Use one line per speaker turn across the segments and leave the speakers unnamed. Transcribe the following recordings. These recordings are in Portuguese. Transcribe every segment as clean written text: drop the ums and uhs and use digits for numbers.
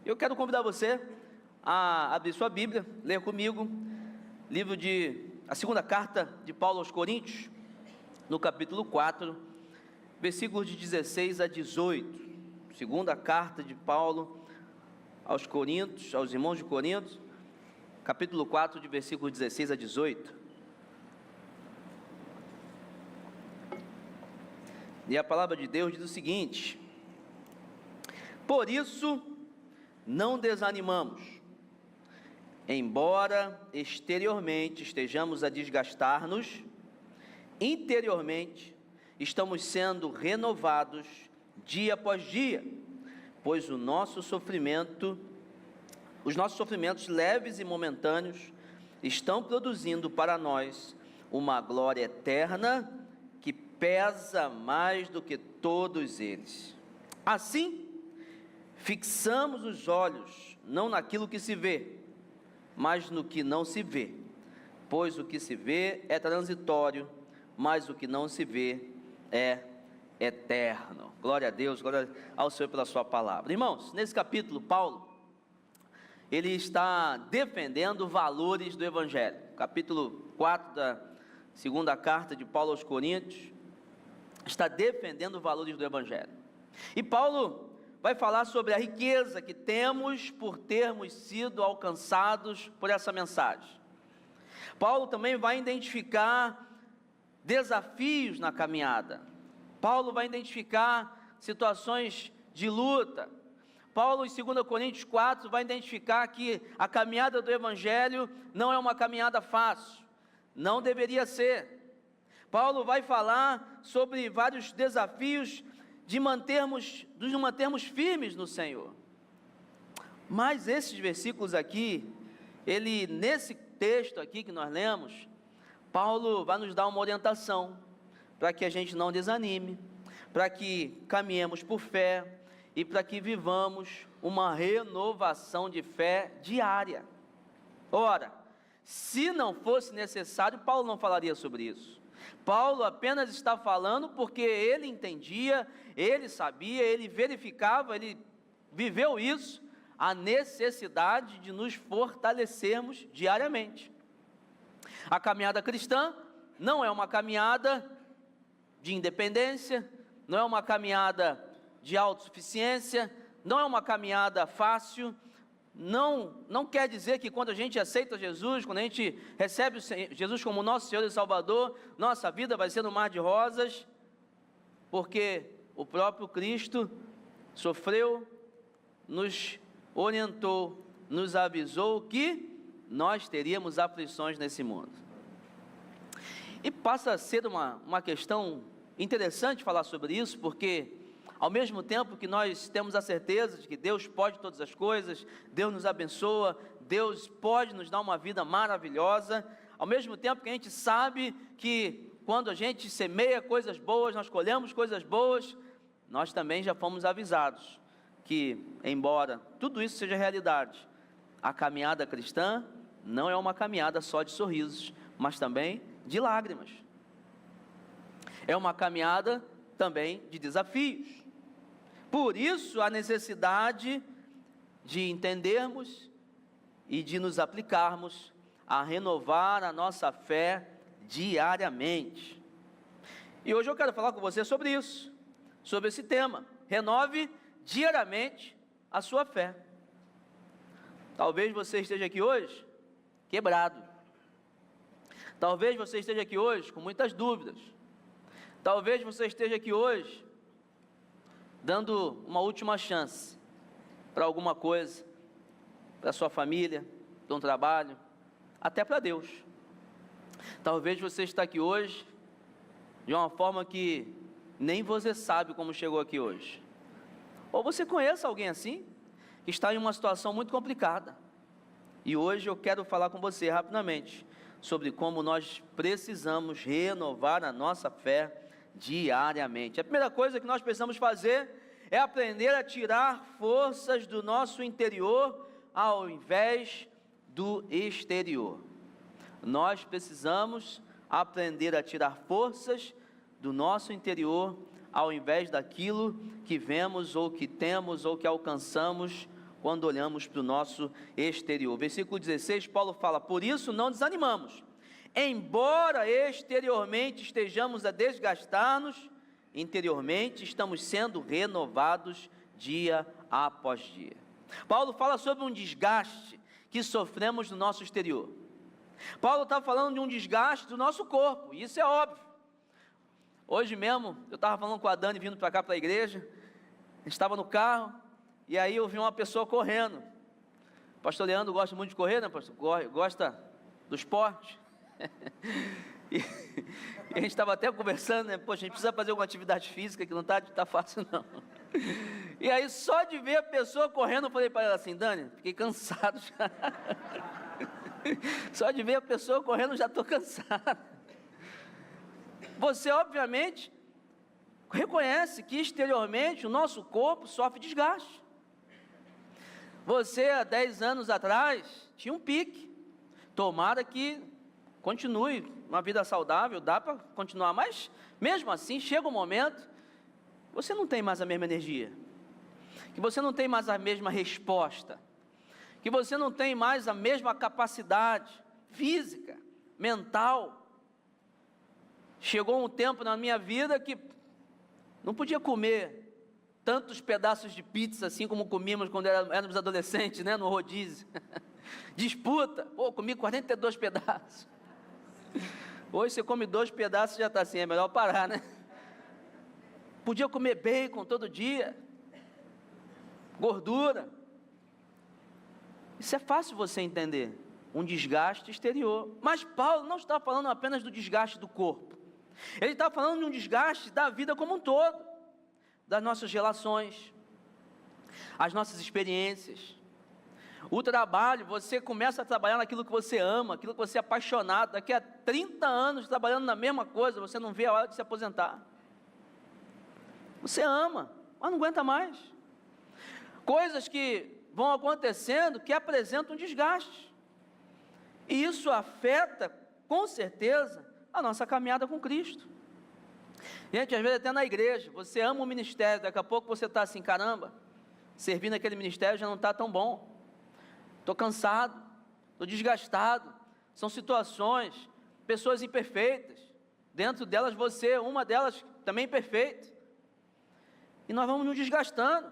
Eu quero convidar você a abrir sua Bíblia, ler comigo, a segunda carta de Paulo aos Coríntios, no capítulo 4, versículos de 16 a 18. Segunda carta de Paulo aos Coríntios, aos irmãos de Corinto, capítulo 4, de versículos 16 a 18. E a palavra de Deus diz o seguinte: por isso não desanimamos, embora exteriormente estejamos a desgastar-nos, interiormente estamos sendo renovados dia após dia, pois os nossos sofrimentos leves e momentâneos estão produzindo para nós uma glória eterna que pesa mais do que todos eles. Assim, fixamos os olhos não naquilo que se vê, mas no que não se vê, pois o que se vê é transitório, mas o que não se vê é eterno. Glória a Deus, glória ao Senhor pela sua palavra. Irmãos, nesse capítulo, Paulo, ele está defendendo valores do Evangelho. Capítulo 4 da segunda carta de Paulo aos Coríntios, está defendendo valores do Evangelho. E Paulo vai falar sobre a riqueza que temos por termos sido alcançados por essa mensagem. Paulo também vai identificar desafios na caminhada. Paulo vai identificar situações de luta. Paulo, em 2 Coríntios 4, vai identificar que a caminhada do Evangelho não é uma caminhada fácil, não deveria ser. Paulo vai falar sobre vários desafios de nos mantermos firmes no Senhor. Mas esses versículos aqui, nesse texto aqui que nós lemos, Paulo vai nos dar uma orientação para que a gente não desanime, para que caminhemos por fé e para que vivamos uma renovação de fé diária. Ora, se não fosse necessário, Paulo não falaria sobre isso. Paulo apenas está falando porque ele entendia, ele sabia, ele verificava, ele viveu isso, a necessidade de nos fortalecermos diariamente. A caminhada cristã não é uma caminhada de independência, não é uma caminhada de autossuficiência, não é uma caminhada fácil. Não quer dizer que quando a gente aceita Jesus, quando a gente recebe Jesus como nosso Senhor e Salvador, nossa vida vai ser no mar de rosas, porque o próprio Cristo sofreu, nos orientou, nos avisou que nós teríamos aflições nesse mundo. E passa a ser uma questão interessante falar sobre isso, porque ao mesmo tempo que nós temos a certeza de que Deus pode todas as coisas, Deus nos abençoa, Deus pode nos dar uma vida maravilhosa, ao mesmo tempo que a gente sabe que quando a gente semeia coisas boas, nós colhemos coisas boas, nós também já fomos avisados que, embora tudo isso seja realidade, a caminhada cristã não é uma caminhada só de sorrisos, mas também de lágrimas. É uma caminhada também de desafios. Por isso, a necessidade de entendermos e de nos aplicarmos a renovar a nossa fé diariamente. E hoje eu quero falar com você sobre isso, sobre esse tema: renove diariamente a sua fé. Talvez você esteja aqui hoje quebrado. Talvez você esteja aqui hoje com muitas dúvidas. Talvez você esteja aqui hoje dando uma última chance para alguma coisa, para sua família, para um trabalho, até para Deus. Talvez você está aqui hoje de uma forma que nem você sabe como chegou aqui hoje. Ou você conhece alguém assim, que está em uma situação muito complicada. E hoje eu quero falar com você rapidamente sobre como nós precisamos renovar a nossa fé diariamente. A primeira coisa que nós precisamos fazer é aprender a tirar forças do nosso interior ao invés do exterior. Nós precisamos aprender a tirar forças do nosso interior ao invés daquilo que vemos ou que temos ou que alcançamos quando olhamos para o nosso exterior. Versículo 16, Paulo fala: por isso não desanimamos, embora exteriormente estejamos a desgastar-nos, interiormente estamos sendo renovados dia após dia. Paulo fala sobre um desgaste que sofremos no nosso exterior. Paulo está falando de um desgaste do nosso corpo, e isso é óbvio. Hoje mesmo, eu estava falando com a Dani vindo para cá para a igreja, a gente estava no carro, e aí eu vi uma pessoa correndo. O pastor Leandro gosta muito de correr, né, pastor? Gosta do esporte. E a gente estava até conversando, né? Poxa, a gente precisa fazer alguma atividade física, que não está fácil não. E aí só de ver a pessoa correndo, eu falei para ela assim: Dani, fiquei cansado já. Só de ver a pessoa correndo, já estou cansado. Você obviamente reconhece que exteriormente o nosso corpo sofre desgaste. Você há 10 anos atrás tinha um pique. Tomara que continue uma vida saudável, dá para continuar, mas mesmo assim chega um momento, você não tem mais a mesma energia, que você não tem mais a mesma resposta, que você não tem mais a mesma capacidade física, mental. Chegou um tempo na minha vida que não podia comer tantos pedaços de pizza assim como comíamos quando éramos adolescentes, né, no rodízio. Disputa, comi 42 pedaços. Hoje você come 2 pedaços e já está assim, é melhor parar, né? Podia comer bacon todo dia, gordura. Isso é fácil você entender, um desgaste exterior. Mas Paulo não está falando apenas do desgaste do corpo, ele está falando de um desgaste da vida como um todo, das nossas relações, as nossas experiências. O trabalho, você começa a trabalhar naquilo que você ama, aquilo que você é apaixonado. Daqui a 30 anos trabalhando na mesma coisa, você não vê a hora de se aposentar. Você ama, mas não aguenta mais. Coisas que vão acontecendo que apresentam um desgaste. E isso afeta, com certeza, a nossa caminhada com Cristo. Gente, às vezes até na igreja, você ama o ministério, daqui a pouco você está assim: caramba, servindo aquele ministério já não está tão bom. Estou cansado, estou desgastado. São situações, pessoas imperfeitas, dentro delas você, uma delas também perfeita, e nós vamos nos desgastando.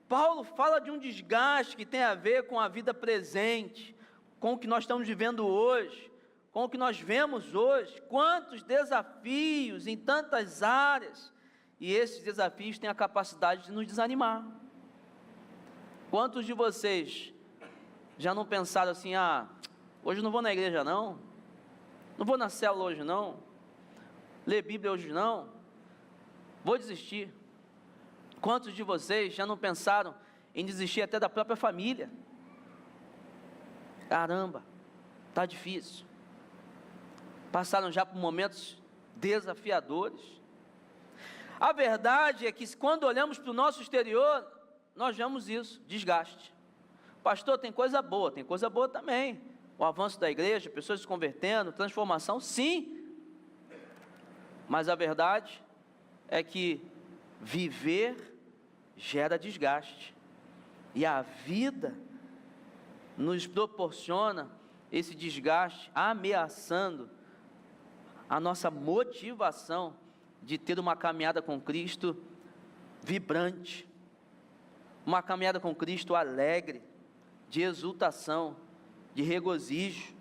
Paulo fala de um desgaste que tem a ver com a vida presente, com o que nós estamos vivendo hoje, com o que nós vemos hoje. Quantos desafios em tantas áreas, e esses desafios têm a capacidade de nos desanimar. Quantos de vocês já não pensaram assim: hoje eu não vou na igreja não vou na célula hoje não, ler Bíblia hoje não, vou desistir? Quantos de vocês já não pensaram em desistir até da própria família? Caramba, está difícil. Passaram já por momentos desafiadores. A verdade é que quando olhamos para o nosso exterior, nós vemos isso, desgaste. Pastor, tem coisa boa também. O avanço da igreja, pessoas se convertendo, transformação, sim. Mas a verdade é que viver gera desgaste. E a vida nos proporciona esse desgaste, ameaçando a nossa motivação de ter uma caminhada com Cristo vibrante, uma caminhada com Cristo alegre, de exultação, de regozijo.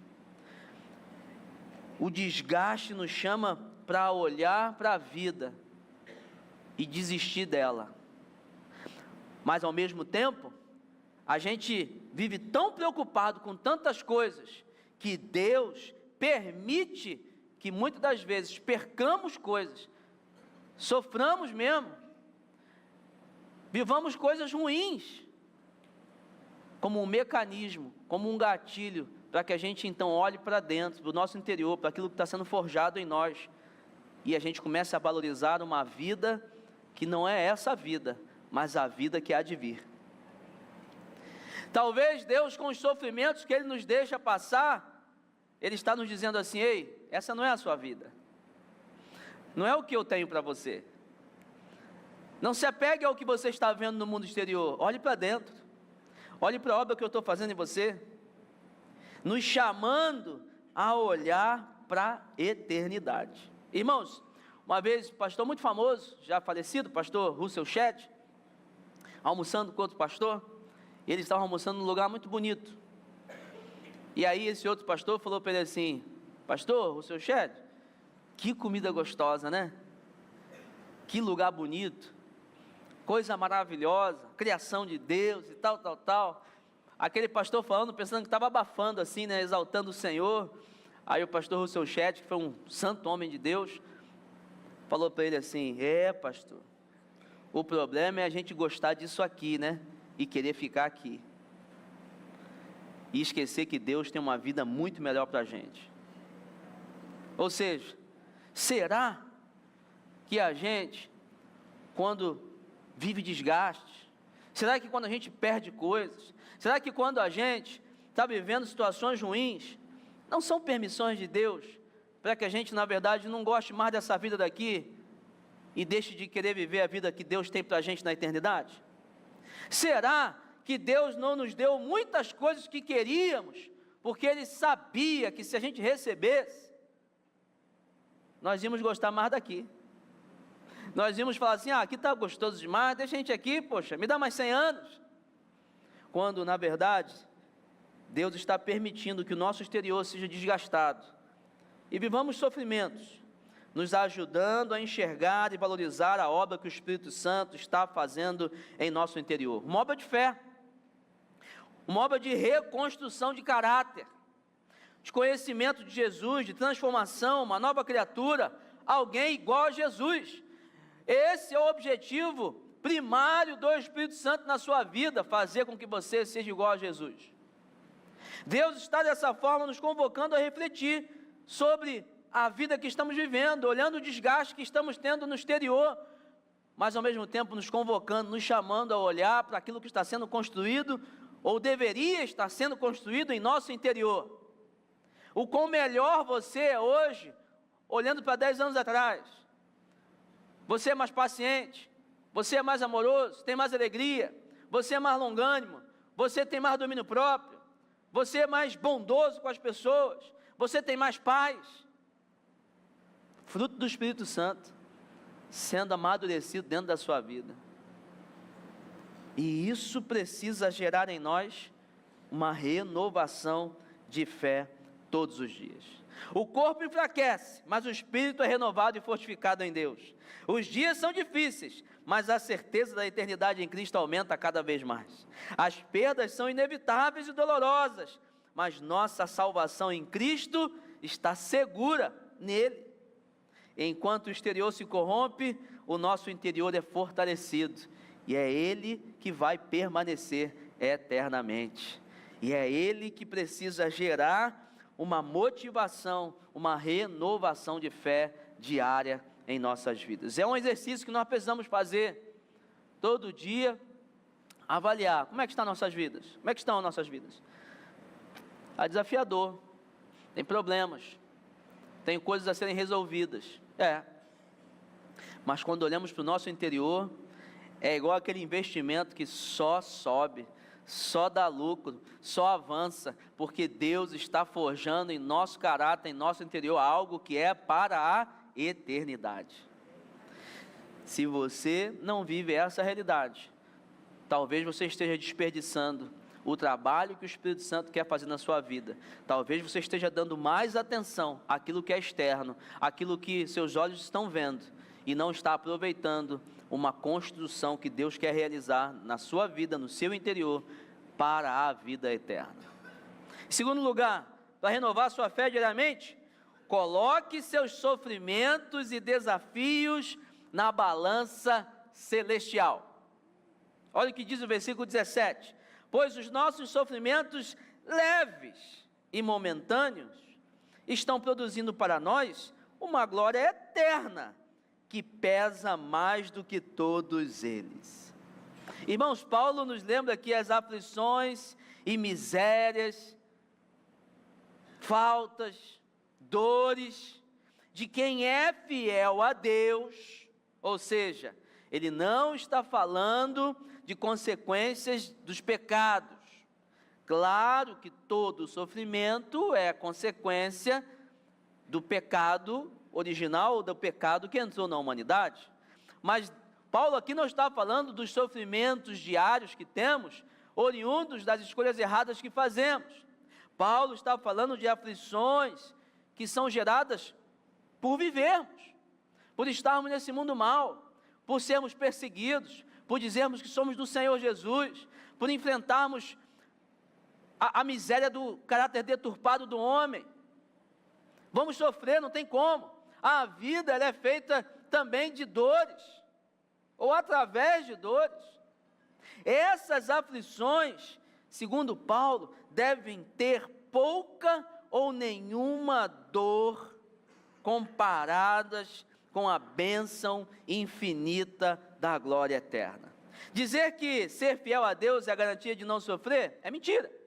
O desgaste nos chama para olhar para a vida e desistir dela, mas ao mesmo tempo, a gente vive tão preocupado com tantas coisas, que Deus permite que muitas das vezes percamos coisas, soframos mesmo, vivamos coisas ruins, como um mecanismo, como um gatilho, para que a gente então olhe para dentro, do nosso interior, para aquilo que está sendo forjado em nós, e a gente comece a valorizar uma vida que não é essa vida, mas a vida que há de vir. Talvez Deus, com os sofrimentos que Ele nos deixa passar, Ele está nos dizendo assim: ei, essa não é a sua vida, não é o que eu tenho para você. Não se apegue ao que você está vendo no mundo exterior, olhe para dentro, Olhe para a obra que eu estou fazendo em você, nos chamando a olhar para a eternidade. Irmãos, uma vez, pastor muito famoso, já falecido, pastor Russell Shedd, almoçando com outro pastor, eles estavam almoçando num lugar muito bonito. E aí esse outro pastor falou para ele assim: pastor Russell Shedd, que comida gostosa, né? Que lugar bonito, coisa maravilhosa, criação de Deus e tal. Aquele pastor falando, pensando que estava abafando assim, né, exaltando o Senhor. Aí o pastor Russell Shedd, que foi um santo homem de Deus, falou para ele assim: pastor, o problema é a gente gostar disso aqui, né, e querer ficar aqui, e esquecer que Deus tem uma vida muito melhor para a gente. Ou seja, será que a gente, quando vive desgaste, será que quando a gente perde coisas, será que quando a gente está vivendo situações ruins, não são permissões de Deus, para que a gente na verdade não goste mais dessa vida daqui, e deixe de querer viver a vida que Deus tem para a gente na eternidade? Será que Deus não nos deu muitas coisas que queríamos, porque Ele sabia que se a gente recebesse, nós íamos gostar mais daqui, nós íamos falar assim: aqui está gostoso demais, deixa a gente aqui, poxa, me dá mais 100 anos, quando na verdade, Deus está permitindo que o nosso exterior seja desgastado, e vivamos sofrimentos, nos ajudando a enxergar e valorizar a obra que o Espírito Santo está fazendo em nosso interior, uma obra de fé, uma obra de reconstrução de caráter, de conhecimento de Jesus, de transformação, uma nova criatura, alguém igual a Jesus. Esse é o objetivo primário do Espírito Santo na sua vida, fazer com que você seja igual a Jesus. Deus está dessa forma nos convocando a refletir sobre a vida que estamos vivendo, olhando o desgaste que estamos tendo no exterior, mas ao mesmo tempo nos convocando, nos chamando a olhar para aquilo que está sendo construído, ou deveria estar sendo construído em nosso interior. O quão melhor você é hoje, olhando para 10 anos atrás. Você é mais paciente, você é mais amoroso, tem mais alegria, você é mais longânimo, você tem mais domínio próprio, você é mais bondoso com as pessoas, você tem mais paz. Fruto do Espírito Santo sendo amadurecido dentro da sua vida. E isso precisa gerar em nós uma renovação de fé todos os dias. O corpo enfraquece, mas o espírito é renovado e fortificado em Deus. Os dias são difíceis, mas a certeza da eternidade em Cristo aumenta cada vez mais. As perdas são inevitáveis e dolorosas, mas nossa salvação em Cristo está segura nele. Enquanto o exterior se corrompe, o nosso interior é fortalecido, e é Ele que vai permanecer eternamente. E é Ele que precisa gerar uma motivação, uma renovação de fé diária em nossas vidas. É um exercício que nós precisamos fazer todo dia, avaliar como é que estão nossas vidas, como é que estão as nossas vidas. É desafiador, tem problemas, tem coisas a serem resolvidas, mas quando olhamos para o nosso interior, é igual aquele investimento que só sobe, só dá lucro, só avança, porque Deus está forjando em nosso caráter, em nosso interior, algo que é para a eternidade. Se você não vive essa realidade, talvez você esteja desperdiçando o trabalho que o Espírito Santo quer fazer na sua vida. Talvez você esteja dando mais atenção àquilo que é externo, àquilo que seus olhos estão vendo, e não está aproveitando uma construção que Deus quer realizar na sua vida, no seu interior, para a vida eterna. Em segundo lugar, para renovar sua fé diariamente, coloque seus sofrimentos e desafios na balança celestial. Olha o que diz o versículo 17: pois os nossos sofrimentos leves e momentâneos estão produzindo para nós uma glória eterna, que pesa mais do que todos eles. Irmãos, Paulo nos lembra aqui as aflições e misérias, faltas, dores, de quem é fiel a Deus, ou seja, ele não está falando de consequências dos pecados, Claro que todo sofrimento é consequência do pecado original, ou do pecado que entrou na humanidade. Mas Paulo aqui não está falando dos sofrimentos diários que temos, oriundos das escolhas erradas que fazemos. Paulo está falando de aflições que são geradas por vivermos, por estarmos nesse mundo mal, por sermos perseguidos, por dizermos que somos do Senhor Jesus, por enfrentarmos a miséria do caráter deturpado do homem. Vamos sofrer, não tem como. A vida ela é feita também de dores, ou através de dores. Essas aflições, segundo Paulo, devem ter pouca ou nenhuma dor comparadas com a bênção infinita da glória eterna. Dizer que ser fiel a Deus é a garantia de não sofrer é mentira.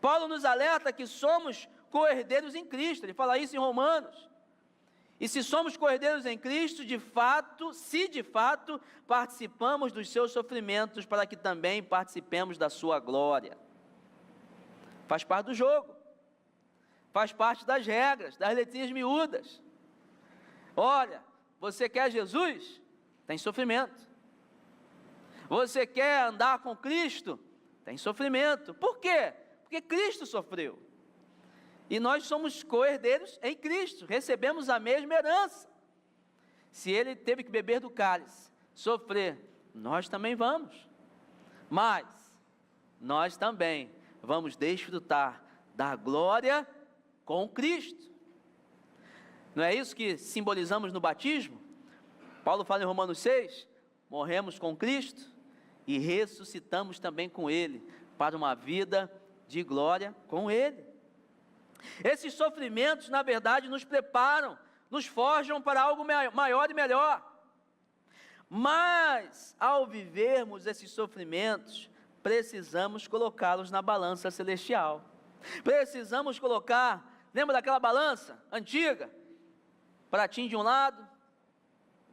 Paulo nos alerta que somos co-herdeiros em Cristo, ele fala isso em Romanos. E se somos co-herdeiros em Cristo, de fato, participamos dos seus sofrimentos, para que também participemos da sua glória. Faz parte do jogo, faz parte das regras, das letrinhas miúdas. Olha, você quer Jesus? Tem sofrimento. Você quer andar com Cristo? Tem sofrimento. Por quê? Porque Cristo sofreu. E nós somos co-herdeiros em Cristo, recebemos a mesma herança. Se ele teve que beber do cálice, sofrer, nós também vamos. Mas nós também vamos desfrutar da glória com Cristo. Não é isso que simbolizamos no batismo? Paulo fala em Romanos 6, morremos com Cristo e ressuscitamos também com Ele, para uma vida de glória com Ele. Esses sofrimentos, na verdade, nos preparam, nos forjam para algo maior e melhor. Mas, ao vivermos esses sofrimentos, precisamos colocá-los na balança celestial. Precisamos colocar, lembra daquela balança antiga? Pratinho de um lado,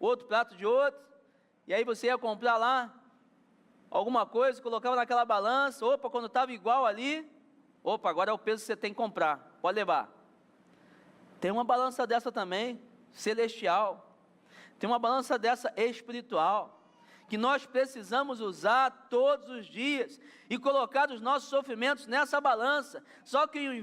outro prato de outro, e aí você ia comprar lá alguma coisa, colocava naquela balança, opa, quando estava igual ali, opa, agora é o peso que você tem que comprar, pode levar. Tem uma balança dessa também, celestial, tem uma balança dessa espiritual, que nós precisamos usar todos os dias, e colocar os nossos sofrimentos nessa balança. Só que ao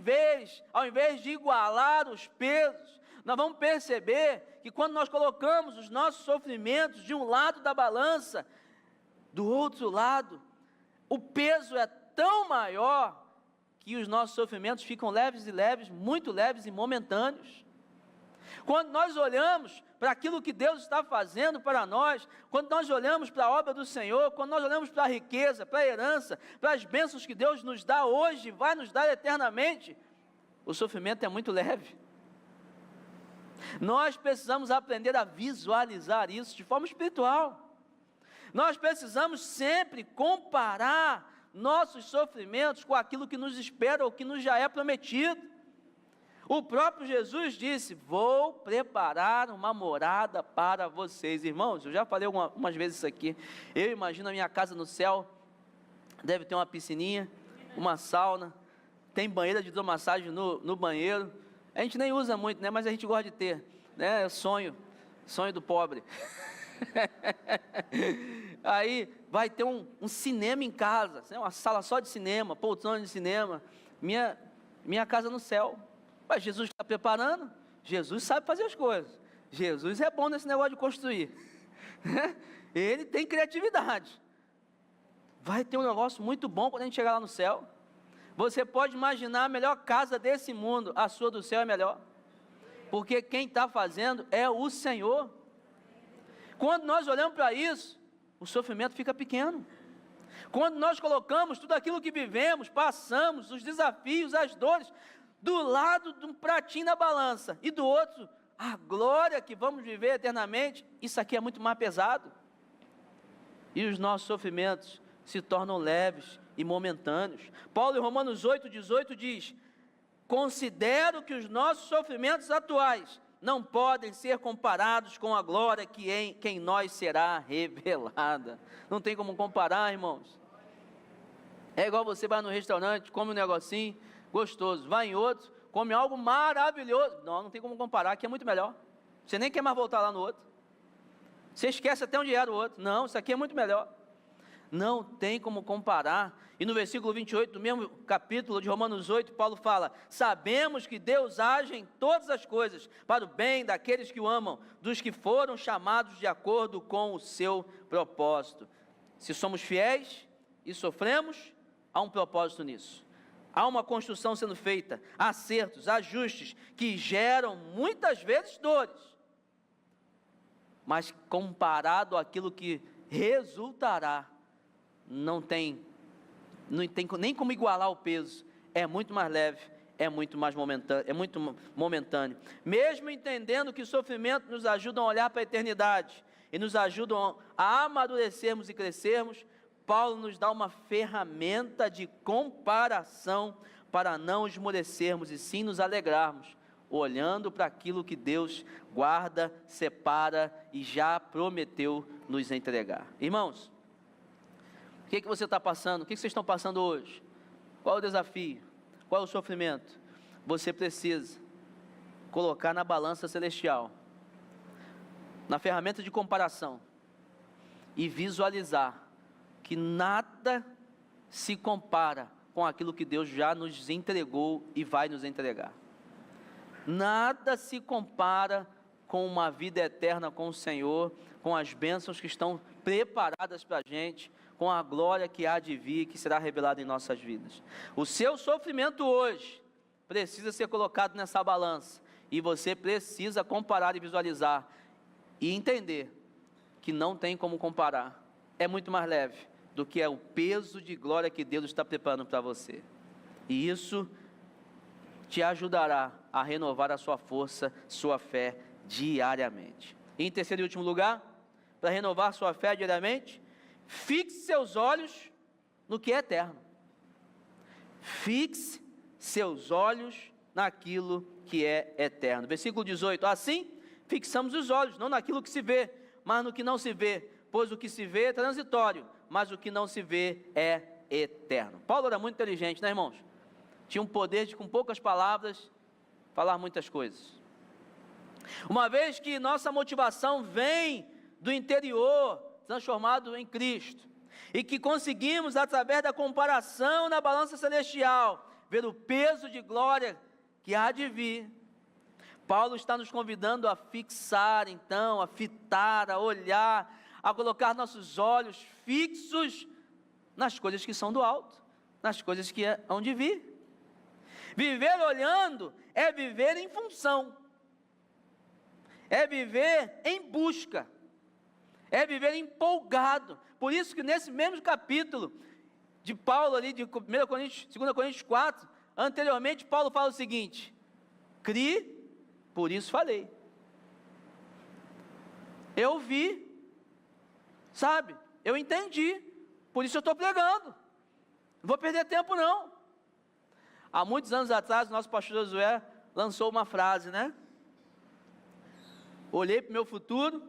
invés de igualar os pesos, nós vamos perceber que quando nós colocamos os nossos sofrimentos de um lado da balança, do outro lado, o peso é tão maior, que os nossos sofrimentos ficam leves, muito leves e momentâneos. Quando nós olhamos para aquilo que Deus está fazendo para nós, quando nós olhamos para a obra do Senhor, quando nós olhamos para a riqueza, para a herança, para as bênçãos que Deus nos dá hoje, vai nos dar eternamente, o sofrimento é muito leve. Nós precisamos aprender a visualizar isso de forma espiritual. Nós precisamos sempre comparar nossos sofrimentos com aquilo que nos espera ou que nos já é prometido. O próprio Jesus disse: vou preparar uma morada para vocês. Irmãos, eu já falei algumas vezes isso aqui. Eu imagino a minha casa no céu, deve ter uma piscininha, uma sauna, tem banheira de hidromassagem no banheiro. A gente nem usa muito, né? Mas a gente gosta de ter, né? É sonho do pobre. Aí vai ter um cinema em casa, uma sala só de cinema, poltrona de cinema, minha casa no céu. Mas Jesus está preparando, Jesus sabe fazer as coisas, Jesus é bom nesse negócio de construir, ele tem criatividade, vai ter um negócio muito bom quando a gente chegar lá no céu. Você pode imaginar a melhor casa desse mundo, a sua do céu é melhor, porque quem está fazendo é o Senhor. Quando nós olhamos para isso, o sofrimento fica pequeno. Quando nós colocamos tudo aquilo que vivemos, passamos, os desafios, as dores, do lado de um pratinho na balança, e do outro, a glória que vamos viver eternamente, isso aqui é muito mais pesado. E os nossos sofrimentos se tornam leves e momentâneos. Paulo em Romanos 8,18 diz: considero que os nossos sofrimentos atuais não podem ser comparados com a glória que em nós será revelada. Não tem como comparar, irmãos. É igual você vai no restaurante, come um negocinho gostoso, vai em outro, come algo maravilhoso. Não, não tem como comparar, aqui é muito melhor. Você nem quer mais voltar lá no outro. Você esquece até onde era o outro. Não, isso aqui é muito melhor. Não tem como comparar. E no versículo 28 do mesmo capítulo de Romanos 8, Paulo fala: sabemos que Deus age em todas as coisas para o bem daqueles que o amam, dos que foram chamados de acordo com o seu propósito. Se somos fiéis e sofremos, há um propósito nisso. Há uma construção sendo feita, acertos, ajustes, que geram muitas vezes dores. Mas comparado àquilo que resultará, não tem nem como igualar o peso. É muito mais leve, é muito momentâneo. Mesmo entendendo que o sofrimento nos ajuda a olhar para a eternidade e nos ajudam a amadurecermos e crescermos, Paulo nos dá uma ferramenta de comparação para não esmorecermos e sim nos alegrarmos, olhando para aquilo que Deus guarda, separa e já prometeu nos entregar. Irmãos, o que você está passando? O que vocês estão passando hoje? Qual é o desafio? Qual é o sofrimento? Você precisa colocar na balança celestial, na ferramenta de comparação, e visualizar que nada se compara com aquilo que Deus já nos entregou e vai nos entregar. Nada se compara com uma vida eterna com o Senhor, com as bênçãos que estão preparadas para a gente, com a glória que há de vir, que será revelada em nossas vidas. O seu sofrimento hoje precisa ser colocado nessa balança, e você precisa comparar e visualizar, e entender que não tem como comparar, é muito mais leve do que é o peso de glória que Deus está preparando para você, e isso te ajudará a renovar a sua força, sua fé diariamente. E em terceiro e último lugar, para renovar sua fé diariamente, fixe seus olhos no que é eterno. Fixe seus olhos naquilo que é eterno. Versículo 18, assim fixamos os olhos, não naquilo que se vê, mas no que não se vê, pois o que se vê é transitório, mas o que não se vê é eterno. Paulo era muito inteligente, né, irmãos? Tinha um poder de, com poucas palavras, falar muitas coisas. Uma vez que nossa motivação vem do interior, transformado em Cristo, e que conseguimos, através da comparação na balança celestial, ver o peso de glória que há de vir, Paulo está nos convidando a fixar, então, a fitar, a olhar, a colocar nossos olhos fixos nas coisas que são do alto, nas coisas que hão de vir. Viver olhando é viver em função, é viver em busca, é viver empolgado. Por isso que nesse mesmo capítulo de Paulo ali, de 2 Coríntios 4, anteriormente Paulo fala o seguinte: criei, por isso falei. Eu vi, sabe, eu entendi, por isso eu estou pregando, não vou perder tempo não. Há muitos anos atrás, o nosso pastor Josué lançou uma frase, né? Olhei para o meu futuro,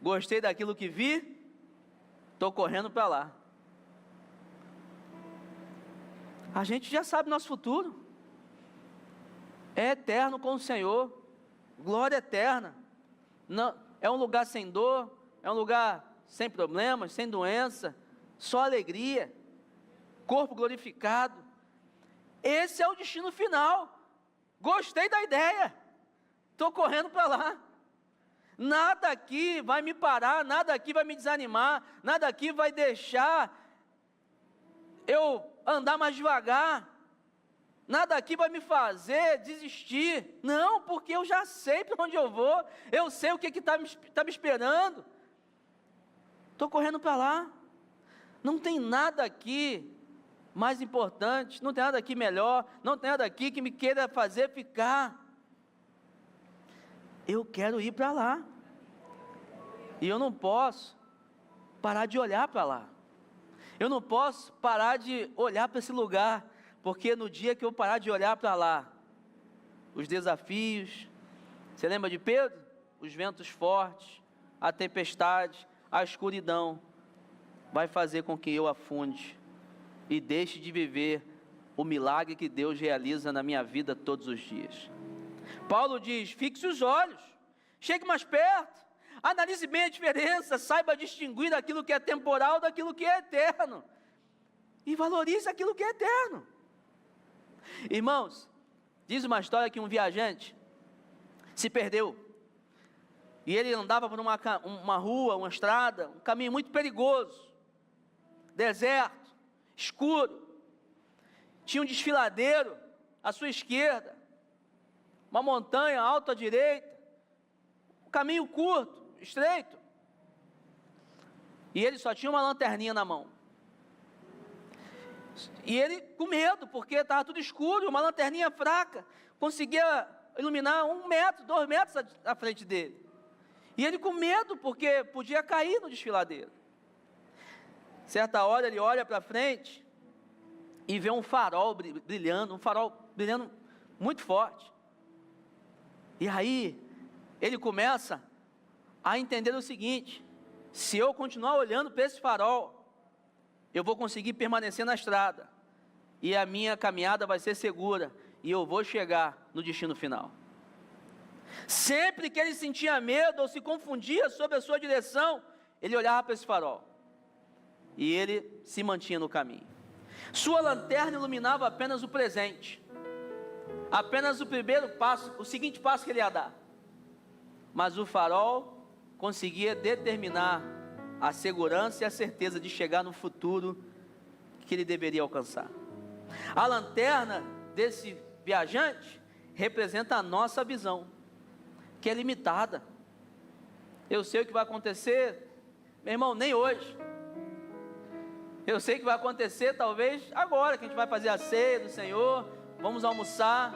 gostei daquilo que vi, estou correndo para lá. A gente já sabe nosso futuro, é eterno com o Senhor, glória eterna, não, é um lugar sem dor, é um lugar sem problemas, sem doença, só alegria, corpo glorificado. Esse é o destino final. Gostei da ideia, estou correndo para lá. Nada aqui vai me parar, nada aqui vai me desanimar, nada aqui vai deixar eu andar mais devagar, nada aqui vai me fazer desistir. Não, porque eu já sei para onde eu vou, eu sei o que está me esperando, estou correndo para lá. Não tem nada aqui mais importante, não tem nada aqui melhor, não tem nada aqui que me queira fazer ficar. Eu quero ir para lá, e eu não posso parar de olhar para lá, eu não posso parar de olhar para esse lugar, porque no dia que eu parar de olhar para lá, os desafios, você lembra de Pedro? Os ventos fortes, a tempestade, a escuridão, vai fazer com que eu afunde, e deixe de viver o milagre que Deus realiza na minha vida todos os dias. Paulo diz: fixe os olhos, chegue mais perto, analise bem a diferença, saiba distinguir aquilo que é temporal daquilo que é eterno, e valorize aquilo que é eterno. Irmãos, diz uma história que um viajante se perdeu, e ele andava por uma rua, uma estrada, um caminho muito perigoso, deserto, escuro. Tinha um desfiladeiro à sua esquerda, uma montanha alta à direita, um caminho curto, estreito, e ele só tinha uma lanterninha na mão, e ele com medo, porque estava tudo escuro, uma lanterninha fraca, conseguia iluminar 1 metro, 2 metros à frente dele, e ele com medo, porque podia cair no desfiladeiro. Certa hora ele olha para frente, e vê um farol brilhando muito forte, e aí ele começa a entender o seguinte: se eu continuar olhando para esse farol, eu vou conseguir permanecer na estrada, e a minha caminhada vai ser segura, e eu vou chegar no destino final. Sempre que ele sentia medo, ou se confundia sobre a sua direção, ele olhava para esse farol, e ele se mantinha no caminho. Sua lanterna iluminava apenas o presente, apenas o primeiro passo, o seguinte passo que ele ia dar, mas o farol conseguia determinar a segurança e a certeza de chegar no futuro que ele deveria alcançar. A lanterna desse viajante representa a nossa visão, que é limitada. Eu sei o que vai acontecer, meu irmão, nem hoje. Eu sei que vai acontecer talvez agora, que a gente vai fazer a ceia do Senhor, vamos almoçar,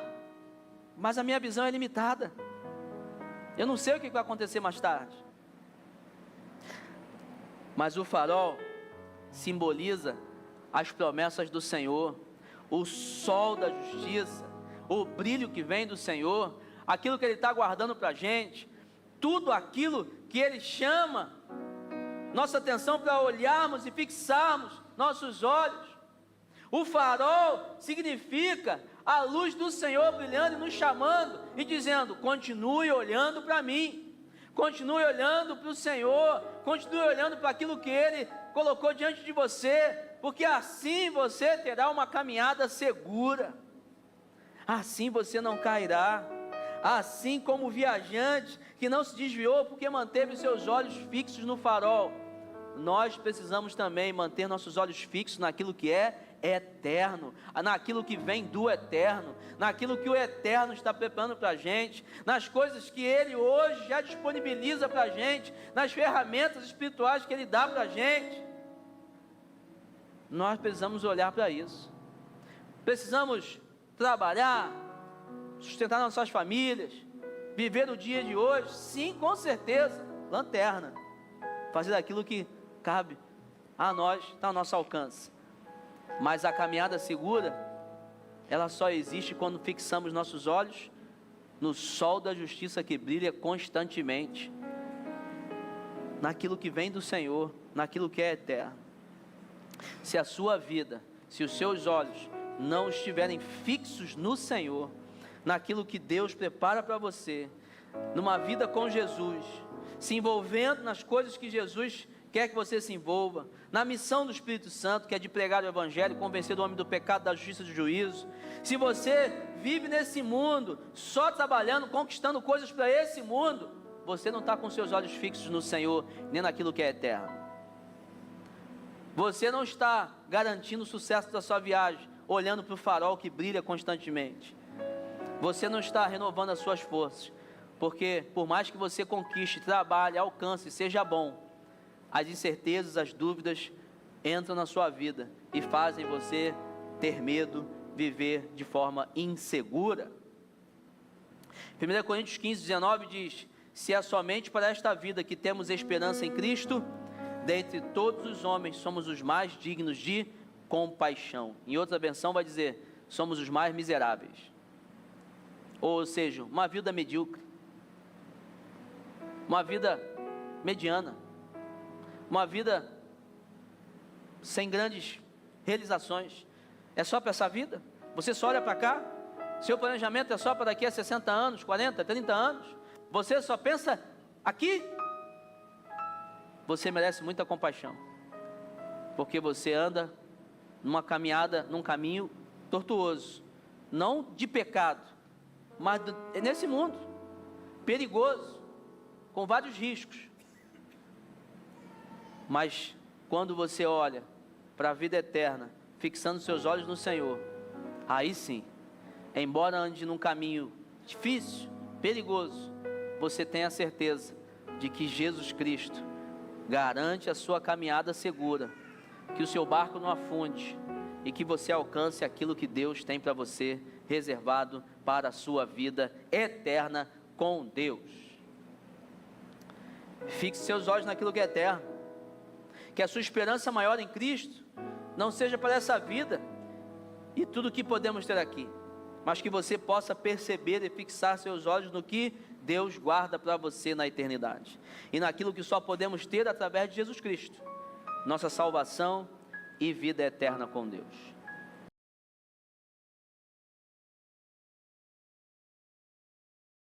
mas a minha visão é limitada. Eu não sei o que vai acontecer mais tarde. Mas o farol simboliza as promessas do Senhor, o sol da justiça, o brilho que vem do Senhor, aquilo que Ele está guardando para a gente, tudo aquilo que Ele chama nossa atenção para olharmos e fixarmos nossos olhos. O farol significa a luz do Senhor brilhando e nos chamando e dizendo: continue olhando para mim, continue olhando para o Senhor, continue olhando para aquilo que Ele colocou diante de você, porque assim você terá uma caminhada segura, assim você não cairá, assim como o viajante que não se desviou porque manteve seus olhos fixos no farol. Nós precisamos também manter nossos olhos fixos naquilo que é eterno, naquilo que vem do eterno, naquilo que o eterno está preparando para a gente, nas coisas que Ele hoje já disponibiliza para a gente, nas ferramentas espirituais que Ele dá para a gente. Nós precisamos olhar para isso, precisamos trabalhar, sustentar nossas famílias, viver o dia de hoje, sim, com certeza, lanterna, fazer aquilo que cabe a nós, está ao nosso alcance. Mas a caminhada segura, ela só existe quando fixamos nossos olhos no sol da justiça que brilha constantemente, naquilo que vem do Senhor, naquilo que é eterno. Se a sua vida, se os seus olhos não estiverem fixos no Senhor, naquilo que Deus prepara para você, numa vida com Jesus, se envolvendo nas coisas que Jesus quer que você se envolva, na missão do Espírito Santo, que é de pregar o Evangelho, convencer o homem do pecado, da justiça e do juízo. Se você vive nesse mundo, só trabalhando, conquistando coisas para esse mundo, você não está com seus olhos fixos no Senhor, nem naquilo que é eterno. Você não está garantindo o sucesso da sua viagem, olhando para o farol que brilha constantemente. Você não está renovando as suas forças, porque por mais que você conquiste, trabalhe, alcance, seja bom, as incertezas, as dúvidas entram na sua vida e fazem você ter medo, viver de forma insegura. 1 Coríntios 15, 19 diz: se é somente para esta vida que temos esperança em Cristo, dentre todos os homens somos os mais dignos de compaixão. Em outra versão vai dizer: somos os mais miseráveis. Ou seja, uma vida medíocre, uma vida mediana, uma vida sem grandes realizações. É só para essa vida? Você só olha para cá? Seu planejamento é só para daqui a 60 anos, 40, 30 anos? Você só pensa aqui? Você merece muita compaixão, porque você anda numa caminhada, num caminho tortuoso, não de pecado, mas nesse mundo perigoso, com vários riscos. Mas quando você olha para a vida eterna, fixando seus olhos no Senhor, aí sim, embora ande num caminho difícil, perigoso, você tem a certeza de que Jesus Cristo garante a sua caminhada segura, que o seu barco não afunde e que você alcance aquilo que Deus tem para você, reservado para a sua vida eterna com Deus. Fixe seus olhos naquilo que é eterno, que a sua esperança maior em Cristo não seja para essa vida e tudo que podemos ter aqui, mas que você possa perceber e fixar seus olhos no que Deus guarda para você na eternidade, e naquilo que só podemos ter através de Jesus Cristo, nossa salvação e vida eterna com Deus.